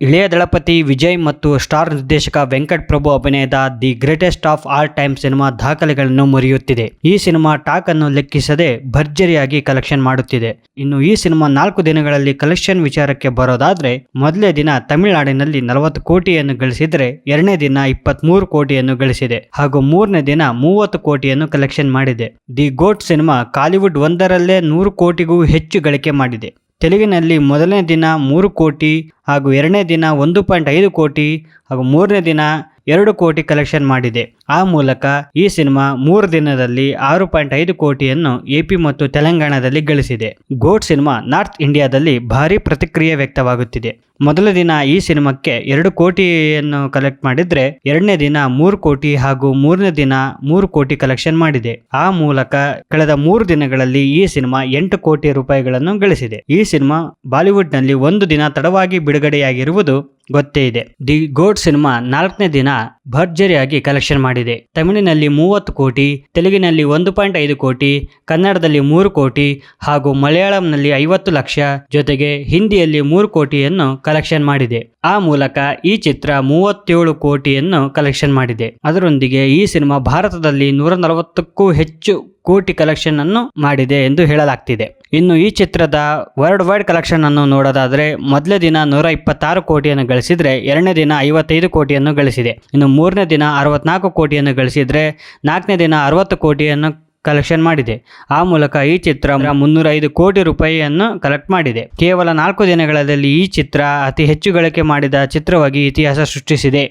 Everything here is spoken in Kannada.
ಇಳೆಯ ದಳಪತಿ ವಿಜಯ್ ಮತ್ತು ಸ್ಟಾರ್ ನಿರ್ದೇಶಕ ವೆಂಕಟ್ ಪ್ರಭು ಅಭಿನಯದ the greatest of all time cinema ದಾಖಲೆಗಳನ್ನು ಮುರಿಯುತ್ತಿದೆ. ಈ ಸಿನಿಮಾ ಟಾಕ್ ಅನ್ನು ಲೆಕ್ಕಿಸದೆ ಭರ್ಜರಿಯಾಗಿ ಕಲೆಕ್ಷನ್ ಮಾಡುತ್ತಿದೆ. ಇನ್ನು ಈ ಸಿನಿಮಾ 4 ದಿನಗಳಲ್ಲಿ ಕಲೆಕ್ಷನ್ ವಿಚಾರಕ್ಕೆ ಬರೋದಾದ್ರೆ, ಮೊದಲನೇ ದಿನ ತಮಿಳುನಾಡಿನಲ್ಲಿ 40 ಕೋಟಿಯನ್ನು ಗಳಿಸಿದ್ರೆ, ಎರಡನೇ ದಿನ 23 ಕೋಟಿಯನ್ನು ಗಳಿಸಿದೆ ಹಾಗೂ ಮೂರನೇ ದಿನ 30 ಕೋಟಿಯನ್ನು ಕಲೆಕ್ಷನ್ ಮಾಡಿದೆ. ದಿ ಗೋಟ್ ಸಿನಿಮಾ ಕಾಲಿವುಡ್ ಒಂದರಲ್ಲೇ 100 ಕೋಟಿಗೂ ಹೆಚ್ಚು ಗಳಿಕೆ ಮಾಡಿದೆ. ತೆಲುಗಿನಲ್ಲಿ ಮೊದಲನೇ ದಿನ 3 ಕೋಟಿ ಹಾಗೂ ಎರಡನೇ ದಿನ 1.5 ಕೋಟಿ ಹಾಗೂ ಮೂರನೇ ದಿನ 2 ಕೋಟಿ ಕಲೆಕ್ಷನ್ ಮಾಡಿದೆ. ಆ ಮೂಲಕ ಈ ಸಿನಿಮಾ 3 ದಿನದಲ್ಲಿ 6.5 ಕೋಟಿಯನ್ನು ಎಪಿ ಮತ್ತು ತೆಲಂಗಾಣದಲ್ಲಿ ಗಳಿಸಿದೆ. ಗೋಟ್ ಸಿನಿಮಾ ನಾರ್ತ್ ಇಂಡಿಯಾದಲ್ಲಿ ಭಾರಿ ಪ್ರತಿಕ್ರಿಯೆ ವ್ಯಕ್ತವಾಗುತ್ತಿದೆ. ಮೊದಲ ದಿನ ಈ ಸಿನಿಮಾಕ್ಕೆ 2 ಕೋಟಿಯನ್ನು ಕಲೆಕ್ಟ್ ಮಾಡಿದ್ರೆ, ಎರಡನೇ ದಿನ 3 ಕೋಟಿ ಹಾಗೂ ಮೂರನೇ ದಿನ 3 ಕೋಟಿ ಕಲೆಕ್ಷನ್ ಮಾಡಿದೆ. ಆ ಮೂಲಕ ಕಳೆದ 3 ದಿನಗಳಲ್ಲಿ ಈ ಸಿನಿಮಾ 8 ಕೋಟಿ ರೂಪಾಯಿಗಳನ್ನು ಗಳಿಸಿದೆ. ಈ ಸಿನಿಮಾ ಬಾಲಿವುಡ್ ನಲ್ಲಿ 1 ದಿನ ತಡವಾಗಿ ಬಿಡುಗಡೆಯಾಗಿರುವುದು ಗೊತ್ತೇ ಇದೆ. ದಿ ಗೋಟ್ ಸಿನಿಮಾ 4ನೇ ದಿನ ಭರ್ಜರಿಯಾಗಿ ಕಲೆಕ್ಷನ್ ಮಾಡಿದೆ. ತಮಿಳಿನಲ್ಲಿ 30 ಕೋಟಿ, ತೆಲುಗಿನಲ್ಲಿ 1.5 ಕೋಟಿ, ಕನ್ನಡದಲ್ಲಿ 3 ಕೋಟಿ ಹಾಗೂ ಮಲಯಾಳಂನಲ್ಲಿ 50 ಲಕ್ಷ, ಜೊತೆಗೆ ಹಿಂದಿಯಲ್ಲಿ 3 ಕೋಟಿಯನ್ನು ಕಲೆಕ್ಷನ್ ಮಾಡಿದೆ. ಆ ಮೂಲಕ ಈ ಚಿತ್ರ 37 ಕೋಟಿಯನ್ನು ಕಲೆಕ್ಷನ್ ಮಾಡಿದೆ. ಅದರೊಂದಿಗೆ ಈ ಸಿನಿಮಾ ಭಾರತದಲ್ಲಿ 140ಕ್ಕೂ ಹೆಚ್ಚು ಕೋಟಿ ಕಲೆಕ್ಷನ್ ಅನ್ನು ಮಾಡಿದೆ ಎಂದು ಹೇಳಲಾಗ್ತಿದೆ. ಇನ್ನು ಈ ಚಿತ್ರದ ವರ್ಲ್ಡ್ ವೈಡ್ ಕಲೆಕ್ಷನ್ ಅನ್ನು ನೋಡೋದಾದ್ರೆ, ಮೊದಲನೇ ದಿನ 126 ಕೋಟಿಯನ್ನು ಗಳಿಸಿದ್ರೆ, ಎರಡನೇ ದಿನ 55 ಕೋಟಿಯನ್ನು ಗಳಿಸಿದೆ. ಇನ್ನು ಮೂರನೇ ದಿನ 64 ಕೋಟಿಯನ್ನು ಗಳಿಸಿದ್ರೆ, ನಾಲ್ಕನೇ ದಿನ 60 ಕೋಟಿಯನ್ನು ಕಲೆಕ್ಷನ್ ಮಾಡಿದೆ. ಆ ಮೂಲಕ ಈ ಚಿತ್ರ 305 ಕೋಟಿ ರೂಪಾಯಿಯನ್ನು ಕಲೆಕ್ಟ್ ಮಾಡಿದೆ. ಕೇವಲ 4 ದಿನಗಳಲ್ಲಿ ಈ ಚಿತ್ರ ಅತಿ ಹೆಚ್ಚು ಗಳಿಕೆ ಮಾಡಿದ ಚಿತ್ರವಾಗಿ ಇತಿಹಾಸ ಸೃಷ್ಟಿಸಿದೆ.